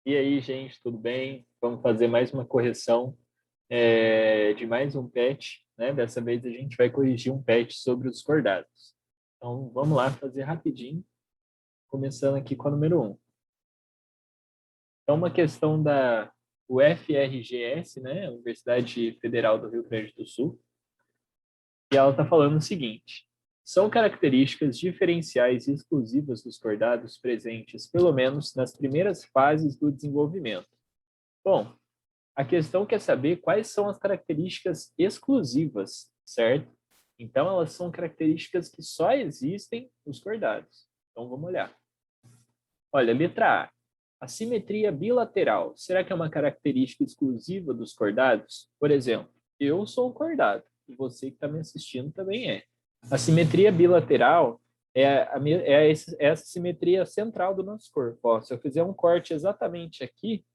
E aí, gente, tudo bem? Vamos fazer mais uma correção de mais um patch, né? Dessa vez a gente vai corrigir um patch sobre os cordados. Então, vamos lá fazer rapidinho, começando aqui com a número um. Então, uma questão da UFRGS, né? Universidade Federal do Rio Grande do Sul, e ela está falando o seguinte: são características diferenciais e exclusivas dos cordados presentes, pelo menos nas primeiras fases do desenvolvimento. Bom, a questão quer saber quais são as características exclusivas, certo? Então, elas são características que só existem nos cordados. Então, vamos olhar. Olha, letra A. A simetria bilateral. Será que é uma característica exclusiva dos cordados? Por exemplo, eu sou um cordado e você que está me assistindo também é. A simetria bilateral é essa simetria central do nosso corpo. Ó, se eu fizer um corte exatamente aqui,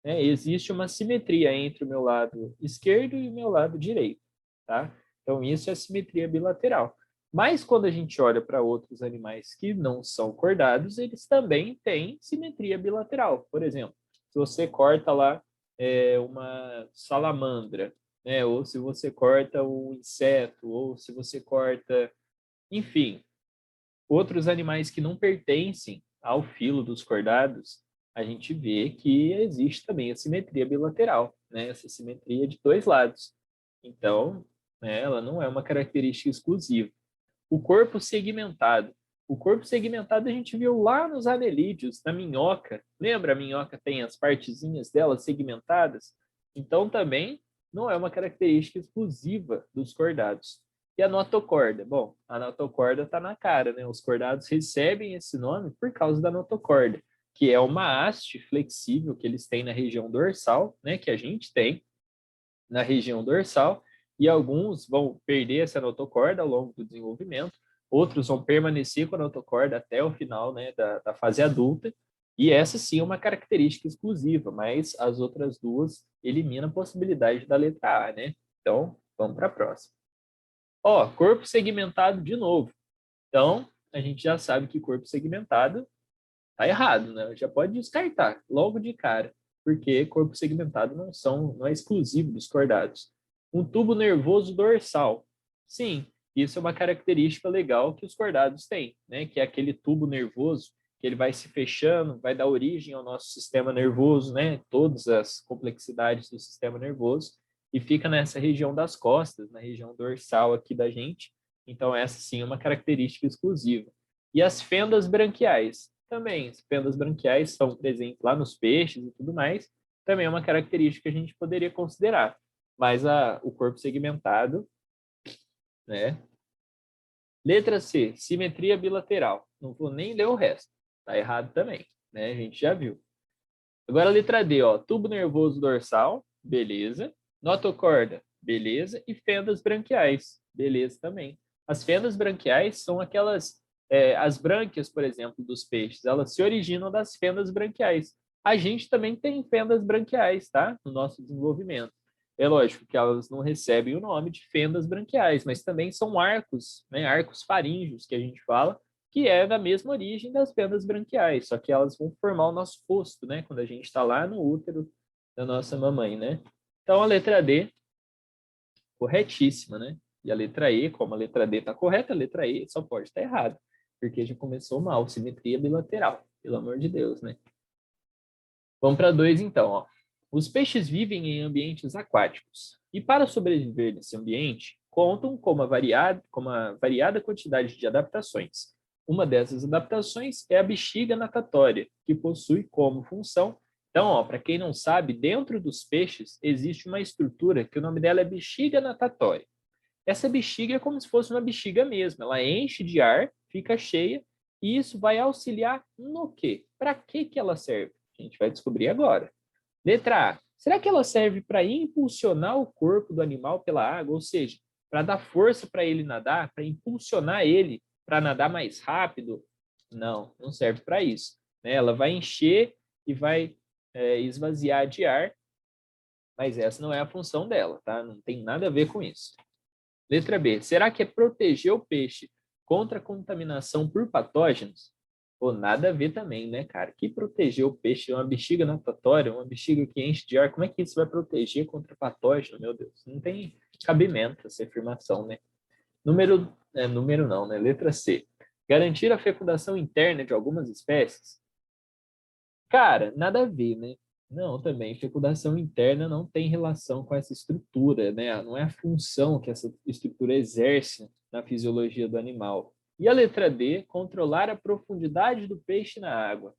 né, existe uma simetria entre o meu lado esquerdo e o meu lado direito, tá? Então, isso é simetria bilateral. Mas quando a gente olha para outros animais que não são cordados, eles também têm simetria bilateral. Por exemplo, se você corta lá uma salamandra, né, ou se você corta um inseto, ou se você corta, enfim, outros animais que não pertencem ao filo dos cordados, a gente vê que existe também a simetria bilateral, né? Essa simetria de dois lados. Então, né, ela não é uma característica exclusiva. O corpo segmentado. O corpo segmentado a gente viu lá nos anelídeos, na minhoca. Lembra? A minhoca tem as partezinhas dela segmentadas? Então, também não é uma característica exclusiva dos cordados. E a notocorda? Bom, a notocorda está na cara, né? Os cordados recebem esse nome por causa da notocorda, que é uma haste flexível que eles têm na região dorsal, né? Que a gente tem na região dorsal, e alguns vão perder essa notocorda ao longo do desenvolvimento, outros vão permanecer com a notocorda até o final, né, da fase adulta, e essa sim é uma característica exclusiva, mas as outras duas eliminam a possibilidade da letra A, né? Então, vamos para a próxima. Ó, corpo segmentado de novo. Então, a gente já sabe que corpo segmentado tá errado, né? Já pode descartar logo de cara, porque corpo segmentado não é exclusivo dos cordados. Um tubo nervoso dorsal. Sim, isso é uma característica legal que os cordados têm, né? Que é aquele tubo nervoso que ele vai se fechando, vai dar origem ao nosso sistema nervoso, né? Todas as complexidades do sistema nervoso e fica nessa região das costas, na região dorsal aqui da gente. Então essa sim é uma característica exclusiva. E as fendas branquiais também, as fendas branquiais são presentes lá nos peixes e tudo mais, também é uma característica que a gente poderia considerar. Mas o corpo segmentado, né? Letra C, simetria bilateral. Não vou nem ler o resto. Tá errado também, né? A gente já viu. Agora a letra D, ó, tubo nervoso dorsal, beleza. Notocorda, beleza. E fendas branquiais, beleza também. As fendas branquiais são aquelas, as brânquias, por exemplo, dos peixes, elas se originam das fendas branquiais. A gente também tem fendas branquiais, tá? No nosso desenvolvimento. É lógico que elas não recebem o nome de fendas branquiais, mas também são arcos, né? Arcos faríngeos que a gente fala, que é da mesma origem das fendas branquiais, só que elas vão formar o nosso rosto, né? Quando a gente está lá no útero da nossa mamãe, né? Então a letra D, corretíssima, né? E a letra E, como a letra D está correta, a letra E só pode estar errada, porque já começou mal, simetria bilateral, pelo amor de Deus, né? Vamos para dois então, ó. Os peixes vivem em ambientes aquáticos e para sobreviver nesse ambiente contam com uma variada quantidade de adaptações. Uma dessas adaptações é a bexiga natatória, que possui como função. Então, para quem não sabe, dentro dos peixes existe uma estrutura que o nome dela é bexiga natatória. Essa bexiga é como se fosse uma bexiga mesmo, ela enche de ar, fica cheia, e isso vai auxiliar no quê? Para que ela serve? A gente vai descobrir agora. Letra A. Será que ela serve para impulsionar o corpo do animal pela água? Ou seja, para dar força para ele nadar, para impulsionar ele para nadar mais rápido? Não, não serve para isso. Ela vai encher e vai esvaziar de ar, mas essa não é a função dela, tá? Não tem nada a ver com isso. Letra B. Será que é proteger o peixe contra a contaminação por patógenos? Pô, nada a ver também, né, cara? Que proteger o peixe, uma bexiga natatória, uma bexiga que enche de ar, como é que isso vai proteger contra patógeno, meu Deus? Não tem cabimento essa afirmação, né? Número não, né? Letra C. Garantir a fecundação interna de algumas espécies? Cara, nada a ver, né? Não, também, fecundação interna não tem relação com essa estrutura, né? Não é a função que essa estrutura exerce na fisiologia do animal. E a letra D, controlar a profundidade do peixe na água.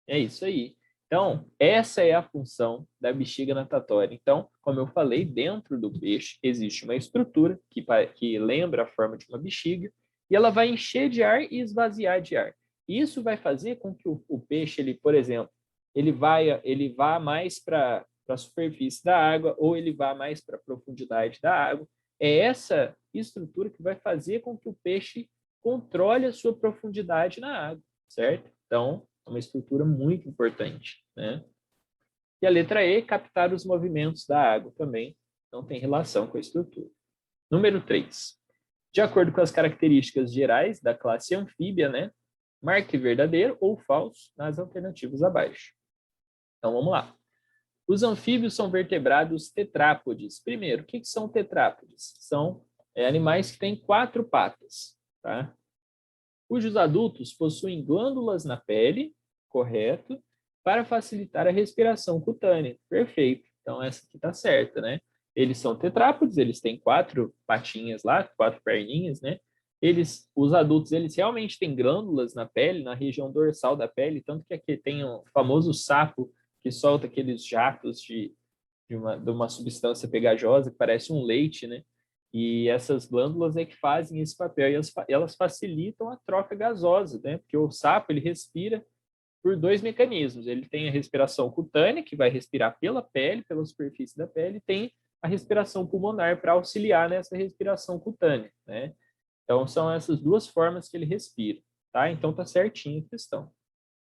É isso aí. Então, essa é a função da bexiga natatória. Então, como eu falei, dentro do peixe existe uma estrutura que lembra a forma de uma bexiga e ela vai encher de ar e esvaziar de ar. Isso vai fazer com que o peixe, ele, por exemplo, ele vá mais para a superfície da água ou ele vá mais para a profundidade da água. É essa estrutura que vai fazer com que o peixe controle a sua profundidade na água, certo? Então, é uma estrutura muito importante, né? E a letra E, captar os movimentos da água também não tem relação com a estrutura. Número 3. De acordo com as características gerais da classe anfíbia, né? Marque verdadeiro ou falso nas alternativas abaixo. Então, vamos lá. Os anfíbios são vertebrados tetrápodes. Primeiro, o que são tetrápodes? São animais que têm 4 patas, tá? Cujos adultos possuem glândulas na pele, correto, para facilitar a respiração cutânea. Perfeito. Então, essa aqui está certa, né? Eles são tetrápodes, eles têm 4 patinhas lá, 4 perninhas, né? Os adultos, eles realmente têm glândulas na pele, na região dorsal da pele, tanto que aqui tem o famoso sapo que solta aqueles jatos de uma substância pegajosa que parece um leite, né? E essas glândulas é que fazem esse papel e elas facilitam a troca gasosa, né? Porque o sapo ele respira por 2 mecanismos. Ele tem a respiração cutânea, que vai respirar pela pele, pela superfície da pele, e tem a respiração pulmonar para auxiliar nessa respiração cutânea, né? Então são essas 2 formas que ele respira, tá? Então tá certinho a questão.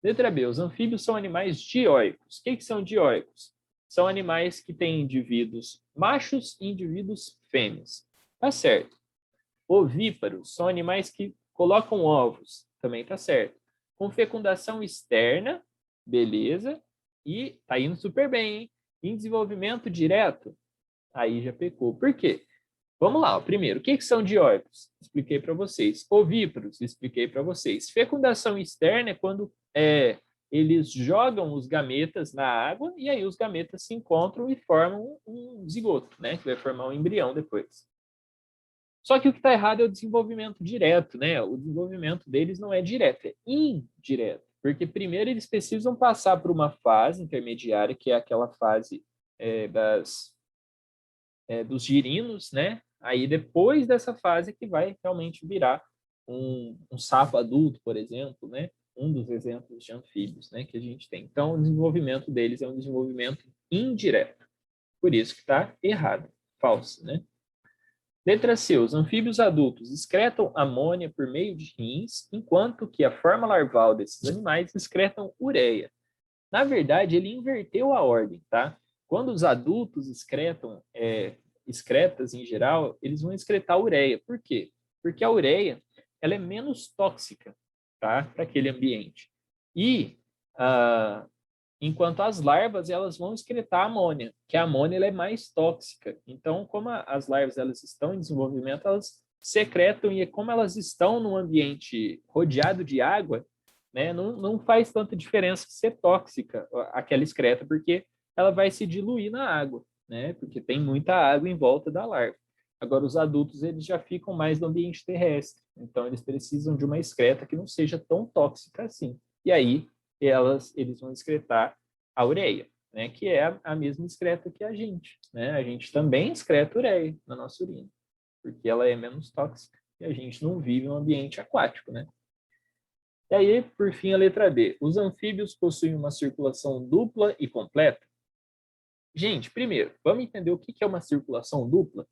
Letra B, os anfíbios são animais dioicos. O que são dioicos? São animais que têm indivíduos machos e indivíduos fêmeas. Tá certo. Ovíparos são animais que colocam ovos. Também tá certo. Com fecundação externa, beleza. E tá indo super bem, hein? Em desenvolvimento direto, aí já pecou. Por quê? Vamos lá, primeiro, o que são dioicos? Expliquei para vocês. Ovíparos, expliquei para vocês. Fecundação externa é quando eles jogam os gametas na água e aí os gametas se encontram e formam um zigoto, né? Que vai formar um embrião depois. Só que o que está errado é o desenvolvimento direto, né? O desenvolvimento deles não é direto, é indireto. Porque primeiro eles precisam passar por uma fase intermediária, que é aquela fase dos girinos, né? Aí depois dessa fase que vai realmente virar um sapo adulto, por exemplo, né? Um dos exemplos de anfíbios, né, que a gente tem. Então, o desenvolvimento deles é um desenvolvimento indireto. Por isso que está errado, falso, né? Letra C. Os anfíbios adultos excretam amônia por meio de rins, enquanto que a forma larval desses animais excretam ureia. Na verdade, ele inverteu a ordem, tá? Quando os adultos excretam excretas em geral, eles vão excretar ureia. Por quê? Porque a ureia ela é menos tóxica, tá? Para aquele ambiente. E enquanto as larvas elas vão excretar amônia, que a amônia ela é mais tóxica. Então, como as larvas elas estão em desenvolvimento, elas secretam e como elas estão num ambiente rodeado de água, né, não faz tanta diferença ser tóxica aquela excreta, porque ela vai se diluir na água, né, porque tem muita água em volta da larva. Agora, os adultos eles já ficam mais no ambiente terrestre, então eles precisam de uma excreta que não seja tão tóxica assim. E aí, eles vão excretar a ureia, né, que é a mesma excreta que a gente. Né? A gente também excreta ureia na nossa urina, porque ela é menos tóxica e a gente não vive em um ambiente aquático. Né? E aí, por fim, a letra D. Os anfíbios possuem uma circulação dupla e completa? Gente, primeiro, vamos entender o que é uma circulação dupla?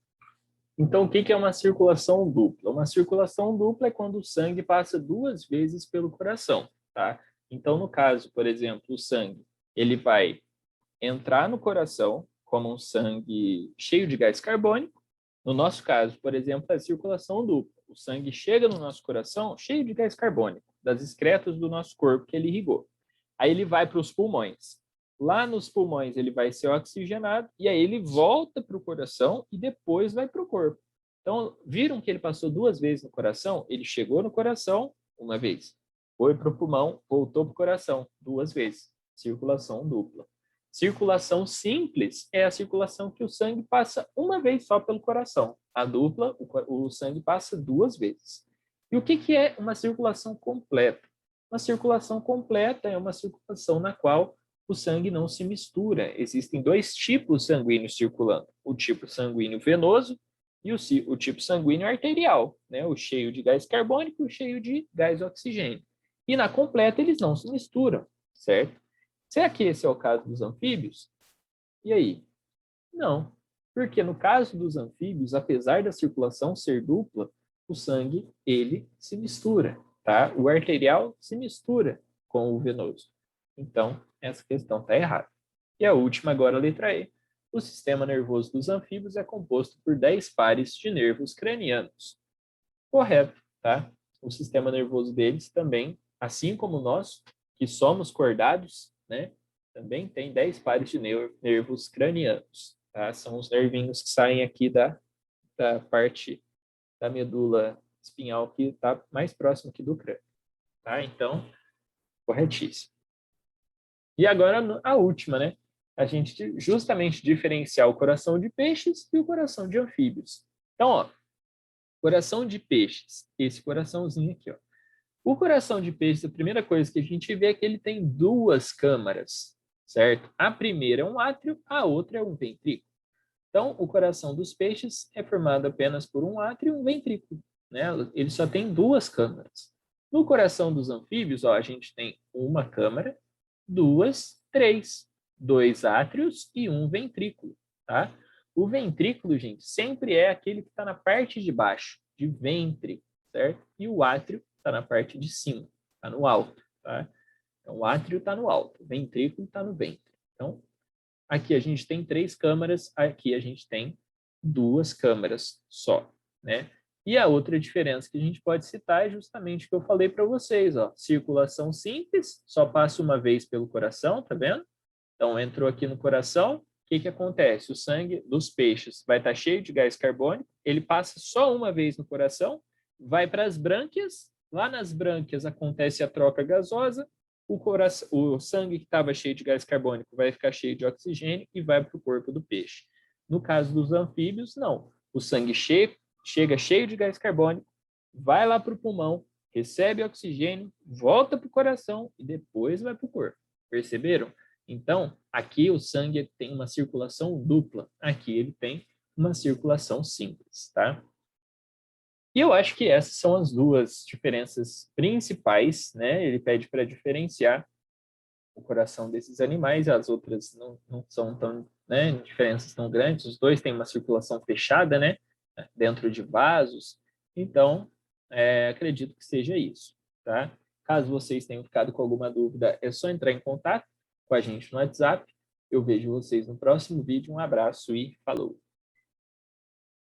Então, o que é uma circulação dupla? Uma circulação dupla é quando o sangue passa 2 vezes pelo coração, tá? Então, no caso, por exemplo, o sangue, ele vai entrar no coração como um sangue cheio de gás carbônico. No nosso caso, por exemplo, é a circulação dupla. O sangue chega no nosso coração cheio de gás carbônico. das excretas do nosso corpo que ele irrigou. Aí ele vai para os pulmões. Lá nos pulmões ele vai ser oxigenado e aí ele volta para o coração e depois vai para o corpo. Então, viram que ele passou 2 vezes no coração? Ele chegou no coração uma vez, foi para o pulmão, voltou para o coração 2 vezes. Circulação dupla. Circulação simples é a circulação que o sangue passa uma vez só pelo coração. A dupla, o sangue passa 2 vezes. E o que é uma circulação completa? Uma circulação completa é uma circulação na qual o sangue não se mistura. Existem 2 tipos sanguíneos circulando. O tipo sanguíneo venoso e o tipo sanguíneo arterial, né? O cheio de gás carbônico e o cheio de gás oxigênio. E na completa eles não se misturam, certo? Será que esse é o caso dos anfíbios? E aí? Não, porque no caso dos anfíbios, apesar da circulação ser dupla, o sangue, ele se mistura, tá? O arterial se mistura com o venoso. Então, essa questão está errada. E a última agora, a letra E. O sistema nervoso dos anfíbios é composto por 10 pares de nervos cranianos. Correto, tá? O sistema nervoso deles também, assim como nós, que somos cordados, né? Também tem 10 pares de nervos cranianos, tá? São os nervinhos que saem aqui da parte da medula espinhal que está mais próximo aqui do crânio, tá? Então, corretíssimo. E agora a última, né? A gente justamente diferenciar o coração de peixes e o coração de anfíbios. Então, ó, coração de peixes, esse coraçãozinho aqui, ó. O coração de peixes, a primeira coisa que a gente vê é que ele tem 2 câmaras, certo? A primeira é um átrio, a outra é um ventrículo. Então, o coração dos peixes é formado apenas por um átrio e um ventrículo, né? Ele só tem 2 câmaras. No coração dos anfíbios, ó, a gente tem uma câmara, 2, 3, 2 átrios e um ventrículo, tá? O ventrículo, gente, sempre é aquele que está na parte de baixo, de ventre, certo? E o átrio está na parte de cima, está no alto, tá? Então, o átrio está no alto, o ventrículo está no ventre. Então, aqui a gente tem 3 câmaras, aqui a gente tem 2 câmaras só, né? E a outra diferença que a gente pode citar é justamente o que eu falei para vocês, ó. Circulação simples, só passa uma vez pelo coração, tá vendo? Então, entrou aqui no coração, o que acontece? O sangue dos peixes vai estar cheio de gás carbônico, ele passa só uma vez no coração, vai para as brânquias, lá nas brânquias acontece a troca gasosa, o sangue que estava cheio de gás carbônico vai ficar cheio de oxigênio e vai para o corpo do peixe. No caso dos anfíbios, não. O sangue chega cheio de gás carbônico, vai lá para o pulmão, recebe oxigênio, volta para o coração e depois vai para o corpo. Perceberam? Então, aqui o sangue tem uma circulação dupla, aqui ele tem uma circulação simples, tá? E eu acho que essas são as 2 diferenças principais, né? Ele pede para diferenciar o coração desses animais, as outras não são tão, né, diferenças tão grandes, os 2 têm uma circulação fechada, né? Dentro de vasos, então, acredito que seja isso, tá? Caso vocês tenham ficado com alguma dúvida, é só entrar em contato com a gente no WhatsApp. Eu vejo vocês no próximo vídeo. Um abraço e falou!